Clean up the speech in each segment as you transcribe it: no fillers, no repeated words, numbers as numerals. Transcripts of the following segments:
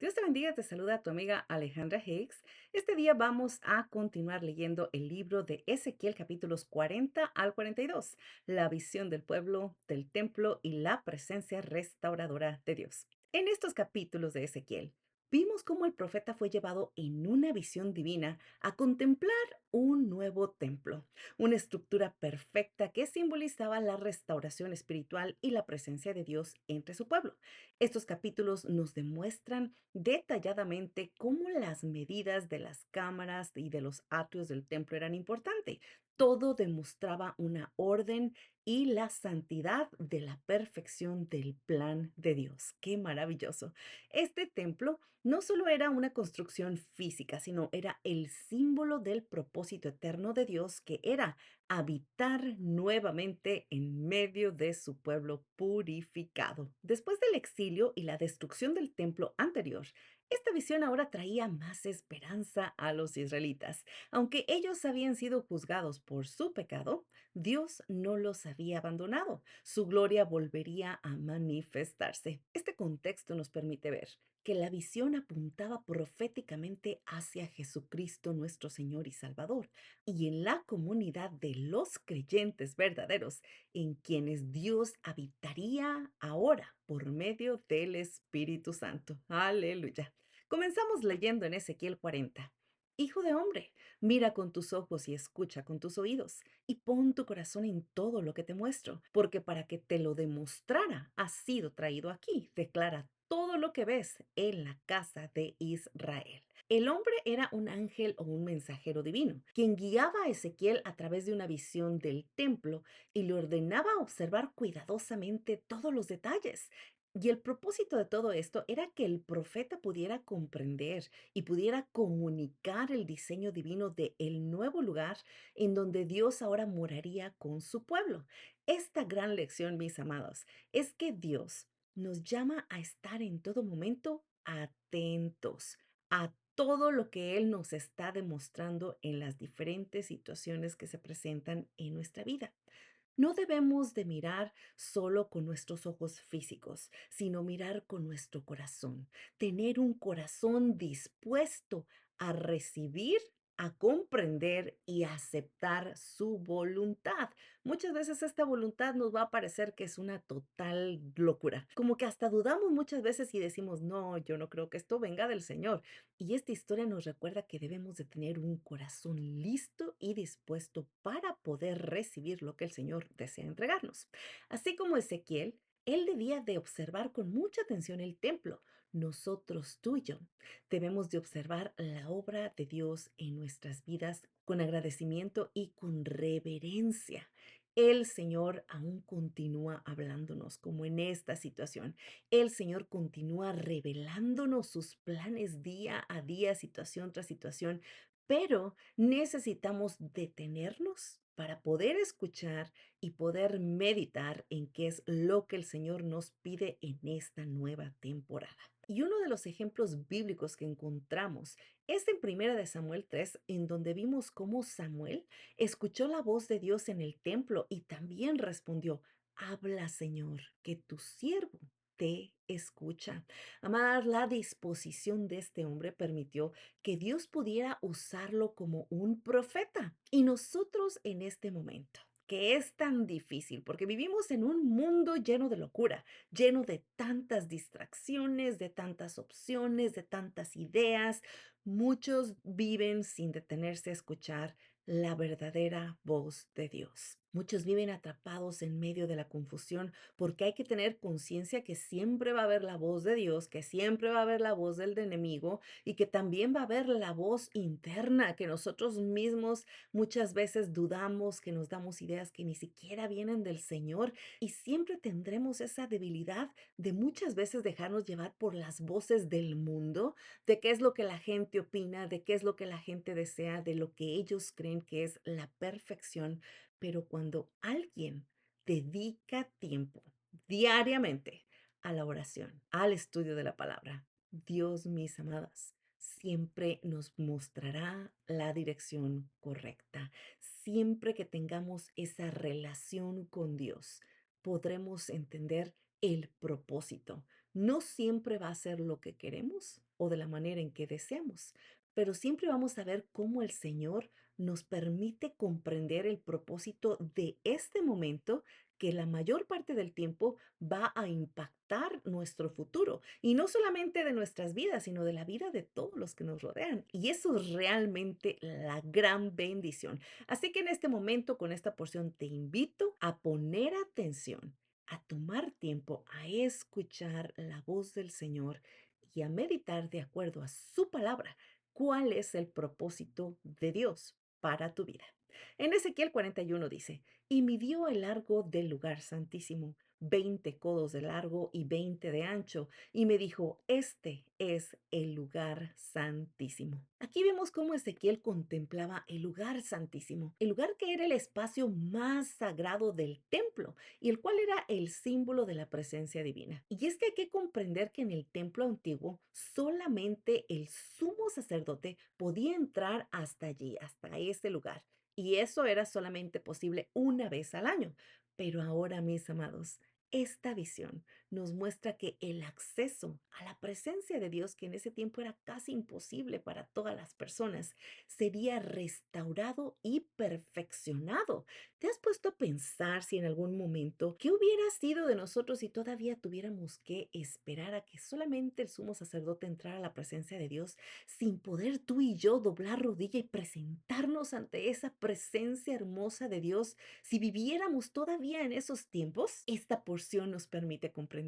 Dios te bendiga, te saluda tu amiga Alejandra Higgs. Este día vamos a continuar leyendo el libro de Ezequiel capítulos 40 al 42, la visión del pueblo, del templo y la presencia restauradora de Dios. En estos capítulos de Ezequiel, vimos cómo el profeta fue llevado en una visión divina a contemplar un nuevo templo, una estructura perfecta que simbolizaba la restauración espiritual y la presencia de Dios entre su pueblo. Estos capítulos nos demuestran detalladamente cómo las medidas de las cámaras y de los atrios del templo eran importantes. Todo demostraba una orden y la santidad de la perfección del plan de Dios. ¡Qué maravilloso! Este templo no solo era una construcción física, sino era el símbolo del propósito eterno de Dios, que era habitar nuevamente en medio de su pueblo purificado. Después del exilio y la destrucción del templo anterior, esta visión ahora traía más esperanza a los israelitas. Aunque ellos habían sido juzgados por su pecado, Dios no los había abandonado. Su gloria volvería a manifestarse. Este contexto nos permite ver que la visión apuntaba proféticamente hacia Jesucristo nuestro Señor y Salvador, y en la comunidad de los creyentes verdaderos, en quienes Dios habitaría ahora por medio del Espíritu Santo. Aleluya. Comenzamos leyendo en Ezequiel 40. Hijo de hombre, mira con tus ojos y escucha con tus oídos, y pon tu corazón en todo lo que te muestro, porque para que te lo demostrara has sido traído aquí. Declara todo lo que ves en la casa de Israel. El hombre era un ángel o un mensajero divino, quien guiaba a Ezequiel a través de una visión del templo y le ordenaba observar cuidadosamente todos los detalles. Y el propósito de todo esto era que el profeta pudiera comprender y pudiera comunicar el diseño divino de el nuevo lugar en donde Dios ahora moraría con su pueblo. Esta gran lección, mis amados, es que Dios nos llama a estar en todo momento atentos a todo lo que Él nos está demostrando en las diferentes situaciones que se presentan en nuestra vida. No debemos de mirar solo con nuestros ojos físicos, sino mirar con nuestro corazón. Tener un corazón dispuesto a recibir, a comprender y a aceptar su voluntad. Muchas veces esta voluntad nos va a parecer que es una total locura. Como que hasta dudamos muchas veces y decimos, no, yo no creo que esto venga del Señor. Y esta historia nos recuerda que debemos de tener un corazón listo y dispuesto para poder recibir lo que el Señor desea entregarnos. Así como Ezequiel, él debía de observar con mucha atención el templo. Nosotros, tú y yo, debemos de observar la obra de Dios en nuestras vidas con agradecimiento y con reverencia. El Señor aún continúa hablándonos como en esta situación. El Señor continúa revelándonos sus planes día a día, situación tras situación, pero necesitamos detenernos para poder escuchar y poder meditar en qué es lo que el Señor nos pide en esta nueva temporada. Y uno de los ejemplos bíblicos que encontramos es en Primera de Samuel 3, en donde vimos cómo Samuel escuchó la voz de Dios en el templo y también respondió: habla, Señor, que tu siervo te escucha. Amar, la disposición de este hombre permitió que Dios pudiera usarlo como un profeta. Y nosotros en este momento, que es tan difícil, porque vivimos en un mundo lleno de locura, lleno de tantas distracciones, de tantas opciones, de tantas ideas, muchos viven sin detenerse a escuchar la verdadera voz de Dios. Muchos viven atrapados en medio de la confusión porque hay que tener conciencia que siempre va a haber la voz de Dios, que siempre va a haber la voz del enemigo y que también va a haber la voz interna que nosotros mismos muchas veces dudamos, que nos damos ideas que ni siquiera vienen del Señor, y siempre tendremos esa debilidad de muchas veces dejarnos llevar por las voces del mundo, de qué es lo que la gente opina, de qué es lo que la gente desea, de lo que ellos creen que es la perfección. Pero cuando alguien dedica tiempo diariamente a la oración, al estudio de la palabra, Dios, mis amadas, siempre nos mostrará la dirección correcta. Siempre que tengamos esa relación con Dios, podremos entender el propósito. No siempre va a ser lo que queremos o de la manera en que deseamos, pero siempre vamos a ver cómo el Señor nos permite comprender el propósito de este momento que la mayor parte del tiempo va a impactar nuestro futuro. Y no solamente de nuestras vidas, sino de la vida de todos los que nos rodean. Y eso es realmente la gran bendición. Así que en este momento, con esta porción, te invito a poner atención, a tomar tiempo, a escuchar la voz del Señor y a meditar de acuerdo a su palabra cuál es el propósito de Dios para tu vida. En Ezequiel 41 dice, y midió el largo del lugar santísimo, 20 codos de largo y 20 de ancho, y me dijo, este es el lugar santísimo. Aquí vemos cómo Ezequiel contemplaba el lugar santísimo, el lugar que era el espacio más sagrado del templo y el cual era el símbolo de la presencia divina. Y es que hay que comprender que en el templo antiguo solamente el sumo sacerdote podía entrar hasta allí, hasta ese lugar. Y eso era solamente posible una vez al año. Pero ahora, mis amados, esta visión nos muestra que el acceso a la presencia de Dios, que en ese tiempo era casi imposible para todas las personas, sería restaurado y perfeccionado. ¿Te has puesto a pensar si en algún momento qué hubiera sido de nosotros si todavía tuviéramos que esperar a que solamente el sumo sacerdote entrara a la presencia de Dios sin poder tú y yo doblar rodilla y presentarnos ante esa presencia hermosa de Dios? Si viviéramos todavía en esos tiempos, esta porción nos permite comprender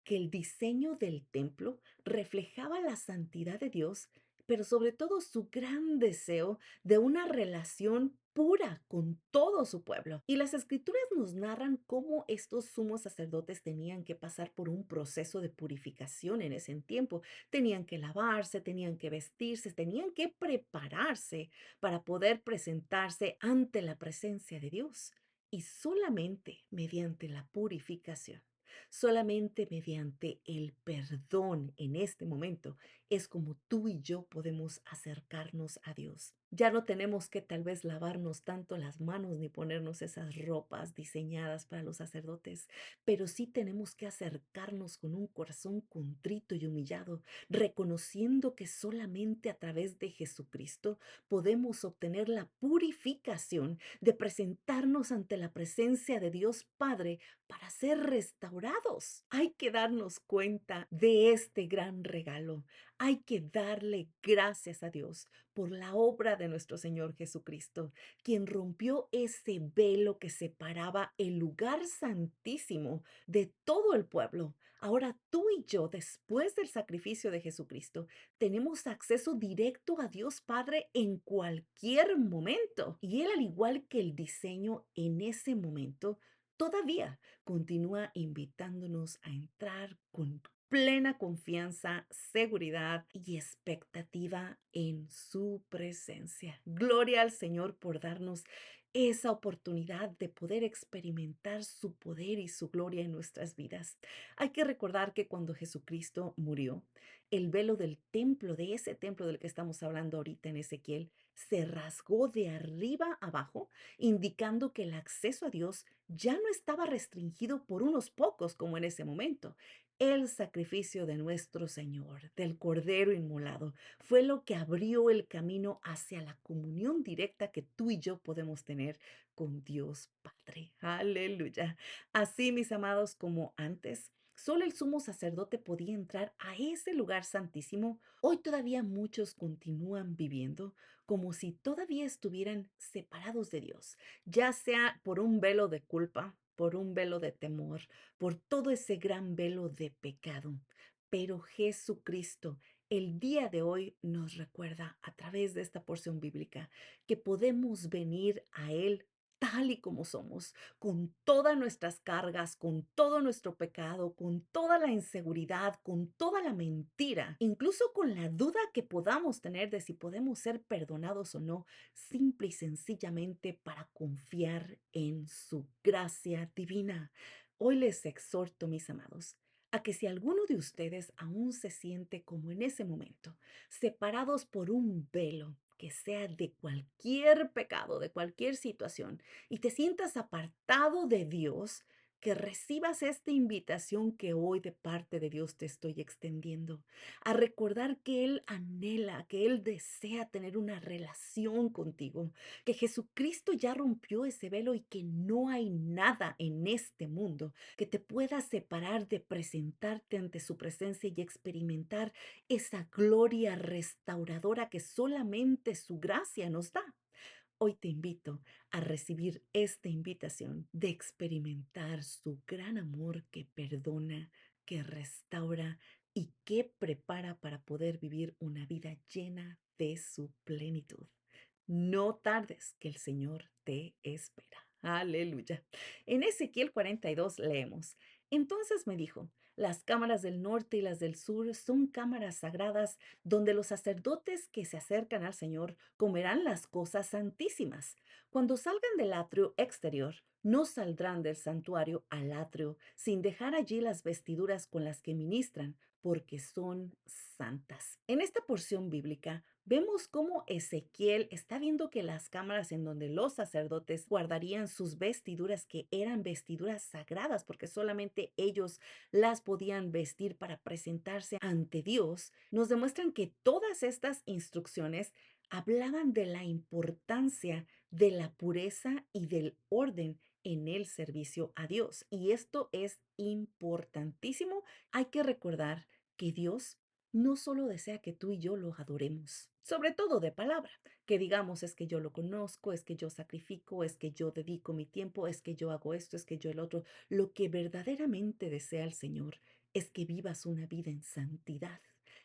que el diseño del templo reflejaba la santidad de Dios, pero sobre todo su gran deseo de una relación pura con todo su pueblo. Y las escrituras nos narran cómo estos sumos sacerdotes tenían que pasar por un proceso de purificación en ese tiempo. Tenían que lavarse, tenían que vestirse, tenían que prepararse para poder presentarse ante la presencia de Dios. Y solamente mediante la purificación, solamente mediante el perdón en este momento, es como tú y yo podemos acercarnos a Dios. Ya no tenemos que tal vez lavarnos tanto las manos ni ponernos esas ropas diseñadas para los sacerdotes, pero sí tenemos que acercarnos con un corazón contrito y humillado, reconociendo que solamente a través de Jesucristo podemos obtener la purificación de presentarnos ante la presencia de Dios Padre para ser restaurados. Hay que darnos cuenta de este gran regalo. Hay que darle gracias a Dios por la obra de nuestro Señor Jesucristo, quien rompió ese velo que separaba el lugar santísimo de todo el pueblo. Ahora tú y yo, después del sacrificio de Jesucristo, tenemos acceso directo a Dios Padre en cualquier momento. Y Él, al igual que el diseño en ese momento, todavía continúa invitándonos a entrar con plena confianza, seguridad y expectativa en su presencia. Gloria al Señor por darnos esa oportunidad de poder experimentar su poder y su gloria en nuestras vidas. Hay que recordar que cuando Jesucristo murió, el velo del templo, de ese templo del que estamos hablando ahorita en Ezequiel, se rasgó de arriba abajo, indicando que el acceso a Dios ya no estaba restringido por unos pocos como en ese momento. El sacrificio de nuestro Señor, del Cordero inmolado, fue lo que abrió el camino hacia la comunión directa que tú y yo podemos tener con Dios Padre. Aleluya. Así, mis amados, como antes, solo el sumo sacerdote podía entrar a ese lugar santísimo. Hoy todavía muchos continúan viviendo como si todavía estuvieran separados de Dios, ya sea por un velo de culpa, por un velo de temor, por todo ese gran velo de pecado. Pero Jesucristo, el día de hoy, nos recuerda a través de esta porción bíblica que podemos venir a Él tal y como somos, con todas nuestras cargas, con todo nuestro pecado, con toda la inseguridad, con toda la mentira, incluso con la duda que podamos tener de si podemos ser perdonados o no, simple y sencillamente para confiar en su gracia divina. Hoy les exhorto, mis amados, a que si alguno de ustedes aún se siente como en ese momento, separados por un velo, que sea de cualquier pecado, de cualquier situación, y te sientas apartado de Dios, que recibas esta invitación que hoy de parte de Dios te estoy extendiendo, a recordar que Él anhela, que Él desea tener una relación contigo, que Jesucristo ya rompió ese velo y que no hay nada en este mundo que te pueda separar de presentarte ante su presencia y experimentar esa gloria restauradora que solamente su gracia nos da. Hoy te invito a recibir esta invitación de experimentar su gran amor que perdona, que restaura y que prepara para poder vivir una vida llena de su plenitud. No tardes, que el Señor te espera. Aleluya. En Ezequiel 42 leemos, entonces me dijo, las cámaras del norte y las del sur son cámaras sagradas donde los sacerdotes que se acercan al Señor comerán las cosas santísimas. Cuando salgan del atrio exterior, no saldrán del santuario al atrio sin dejar allí las vestiduras con las que ministran, porque son santas. En esta porción bíblica vemos cómo Ezequiel está viendo que las cámaras en donde los sacerdotes guardarían sus vestiduras, que eran vestiduras sagradas, porque solamente ellos las podían vestir para presentarse ante Dios, nos demuestran que todas estas instrucciones hablaban de la importancia de la pureza y del orden en el servicio a Dios. Y esto es importantísimo. Hay que recordar que Dios no solo desea que tú y yo lo adoremos, sobre todo de palabra, que digamos es que yo lo conozco, es que yo sacrifico, es que yo dedico mi tiempo, es que yo hago esto, es que yo el otro. Lo que verdaderamente desea el Señor es que vivas una vida en santidad,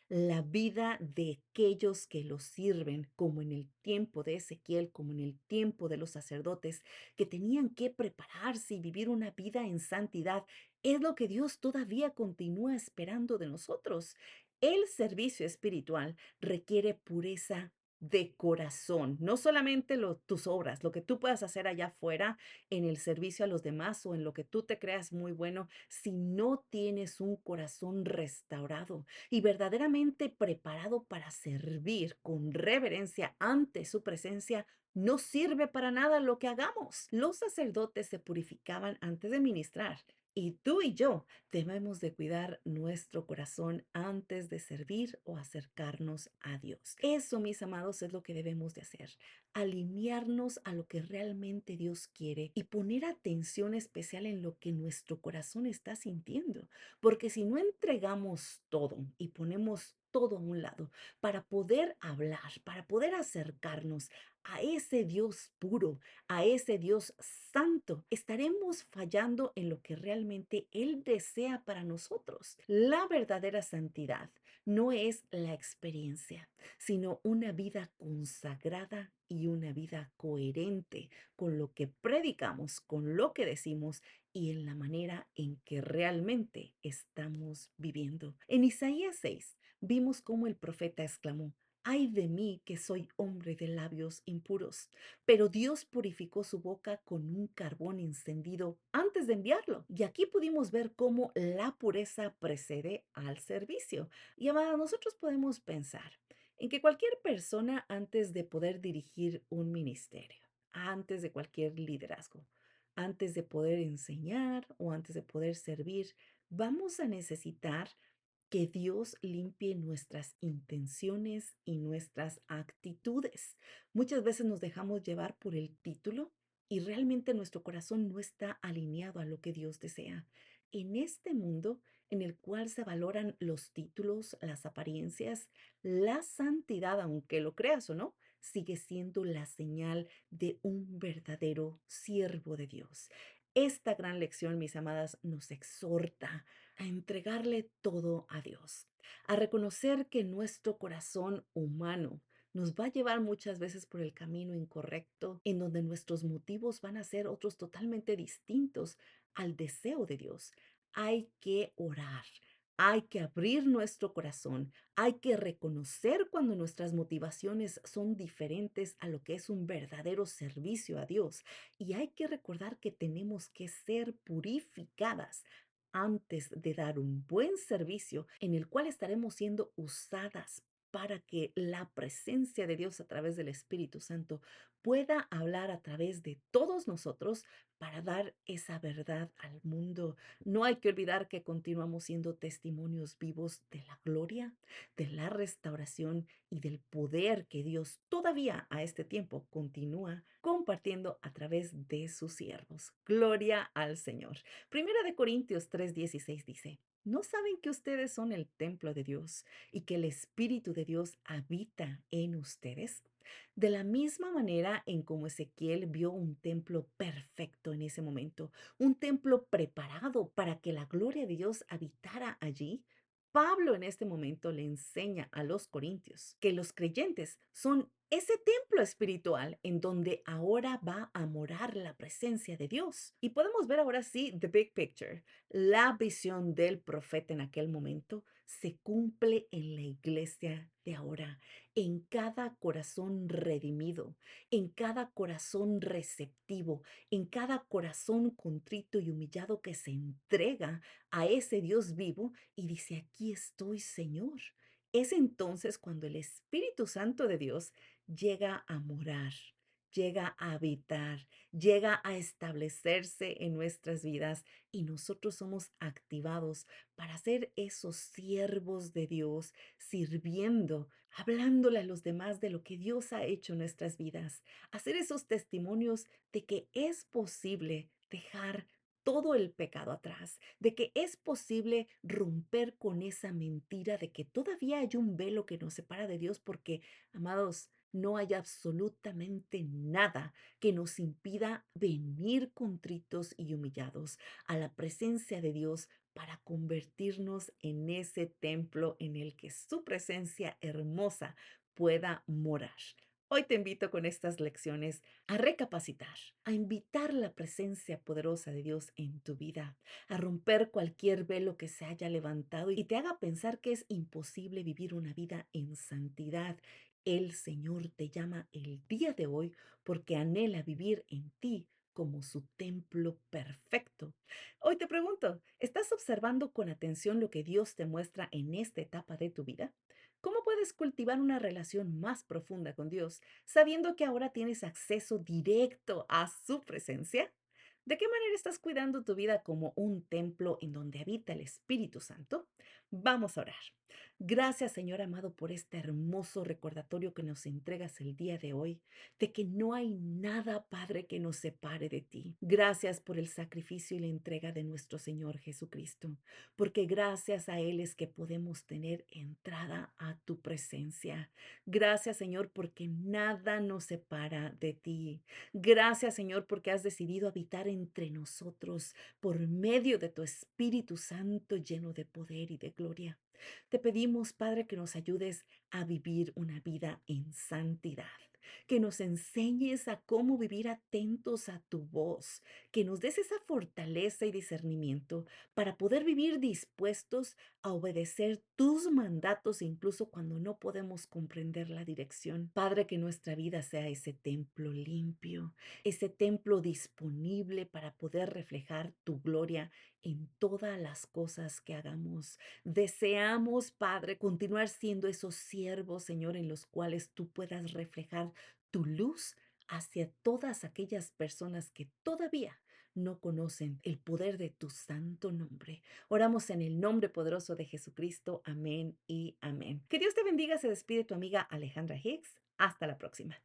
la vida de aquellos que lo sirven, como en el tiempo de Ezequiel, como en el tiempo de los sacerdotes, que tenían que prepararse y vivir una vida en santidad. Es lo que Dios todavía continúa esperando de nosotros. El servicio espiritual requiere pureza de corazón, no solamente tus obras, lo que tú puedas hacer allá afuera en el servicio a los demás o en lo que tú te creas muy bueno, si no tienes un corazón restaurado y verdaderamente preparado para servir con reverencia ante su presencia, no sirve para nada lo que hagamos. Los sacerdotes se purificaban antes de ministrar y tú y yo debemos de cuidar nuestro corazón antes de servir o acercarnos a Dios. Eso, mis amados, es lo que debemos de hacer. Alinearnos a lo que realmente Dios quiere y poner atención especial en lo que nuestro corazón está sintiendo. Porque si no entregamos todo y ponemos todo a un lado para poder hablar, para poder acercarnos a ese Dios puro, a ese Dios santo, estaremos fallando en lo que realmente Él desea para nosotros. La verdadera santidad no es la experiencia, sino una vida consagrada y una vida coherente con lo que predicamos, con lo que decimos y en la manera en que realmente estamos viviendo. En Isaías 6 vimos cómo el profeta exclamó, ay de mí que soy hombre de labios impuros. Pero Dios purificó su boca con un carbón encendido antes de enviarlo. Y aquí pudimos ver cómo la pureza precede al servicio. Y amada, nosotros podemos pensar en que cualquier persona antes de poder dirigir un ministerio, antes de cualquier liderazgo, antes de poder enseñar o antes de poder servir, vamos a necesitar que Dios limpie nuestras intenciones y nuestras actitudes. Muchas veces nos dejamos llevar por el título y realmente nuestro corazón no está alineado a lo que Dios desea. En este mundo en el cual se valoran los títulos, las apariencias, la santidad, aunque lo creas o no, sigue siendo la señal de un verdadero siervo de Dios. Esta gran lección, mis amadas, nos exhorta a entregarle todo a Dios, a reconocer que nuestro corazón humano nos va a llevar muchas veces por el camino incorrecto, en donde nuestros motivos van a ser otros totalmente distintos al deseo de Dios. Hay que orar, hay que abrir nuestro corazón, hay que reconocer cuando nuestras motivaciones son diferentes a lo que es un verdadero servicio a Dios. Y hay que recordar que tenemos que ser purificadas antes de dar un buen servicio en el cual estaremos siendo usadas para que la presencia de Dios a través del Espíritu Santo pueda hablar a través de todos nosotros para dar esa verdad al mundo. No hay que olvidar que continuamos siendo testimonios vivos de la gloria, de la restauración y del poder que Dios todavía a este tiempo continúa compartiendo a través de sus siervos. Gloria al Señor. Primera de Corintios 3:16 dice: ¿No saben que ustedes son el templo de Dios y que el Espíritu de Dios habita en ustedes? De la misma manera en como Ezequiel vio un templo perfecto en ese momento, un templo preparado para que la gloria de Dios habitara allí, Pablo en este momento le enseña a los corintios que los creyentes son ese templo espiritual en donde ahora va a morar la presencia de Dios. Y podemos ver ahora sí the big picture. La visión del profeta en aquel momento se cumple en la iglesia de ahora, en cada corazón redimido, en cada corazón receptivo, en cada corazón contrito y humillado que se entrega a ese Dios vivo y dice: aquí estoy, Señor. Es entonces cuando el Espíritu Santo de Dios llega a morar, llega a habitar, llega a establecerse en nuestras vidas y nosotros somos activados para ser esos siervos de Dios, sirviendo, hablándole a los demás de lo que Dios ha hecho en nuestras vidas, hacer esos testimonios de que es posible dejar todo el pecado atrás, de que es posible romper con esa mentira de que todavía hay un velo que nos separa de Dios, porque, amados, no hay absolutamente nada que nos impida venir contritos y humillados a la presencia de Dios para convertirnos en ese templo en el que su presencia hermosa pueda morar. Hoy te invito con estas lecciones a recapacitar, a invitar la presencia poderosa de Dios en tu vida, a romper cualquier velo que se haya levantado y te haga pensar que es imposible vivir una vida en santidad. El Señor te llama el día de hoy porque anhela vivir en ti como su templo perfecto. Hoy te pregunto, ¿estás observando con atención lo que Dios te muestra en esta etapa de tu vida? ¿Cómo puedes cultivar una relación más profunda con Dios, sabiendo que ahora tienes acceso directo a su presencia? ¿De qué manera estás cuidando tu vida como un templo en donde habita el Espíritu Santo? Vamos a orar. Gracias, Señor amado, por este hermoso recordatorio que nos entregas el día de hoy, de que no hay nada, Padre, que nos separe de ti. Gracias por el sacrificio y la entrega de nuestro Señor Jesucristo, porque gracias a Él es que podemos tener entrada a tu presencia. Gracias, Señor, porque nada nos separa de ti. Gracias, Señor, porque has decidido habitar entre nosotros por medio de tu Espíritu Santo lleno de poder y de gloria. Te pedimos, Padre, que nos ayudes a vivir una vida en santidad, que nos enseñes a cómo vivir atentos a tu voz, que nos des esa fortaleza y discernimiento para poder vivir dispuestos a obedecer tus mandatos incluso cuando no podemos comprender la dirección. Padre, que nuestra vida sea ese templo limpio, ese templo disponible para poder reflejar tu gloria en todas las cosas que hagamos. Deseamos, Padre, continuar siendo esos siervos, Señor, en los cuales tú puedas reflejar tu luz hacia todas aquellas personas que todavía no conocen el poder de tu santo nombre. Oramos en el nombre poderoso de Jesucristo. Amén y amén. Que Dios te bendiga. Se despide tu amiga Alejandra Hicks. Hasta la próxima.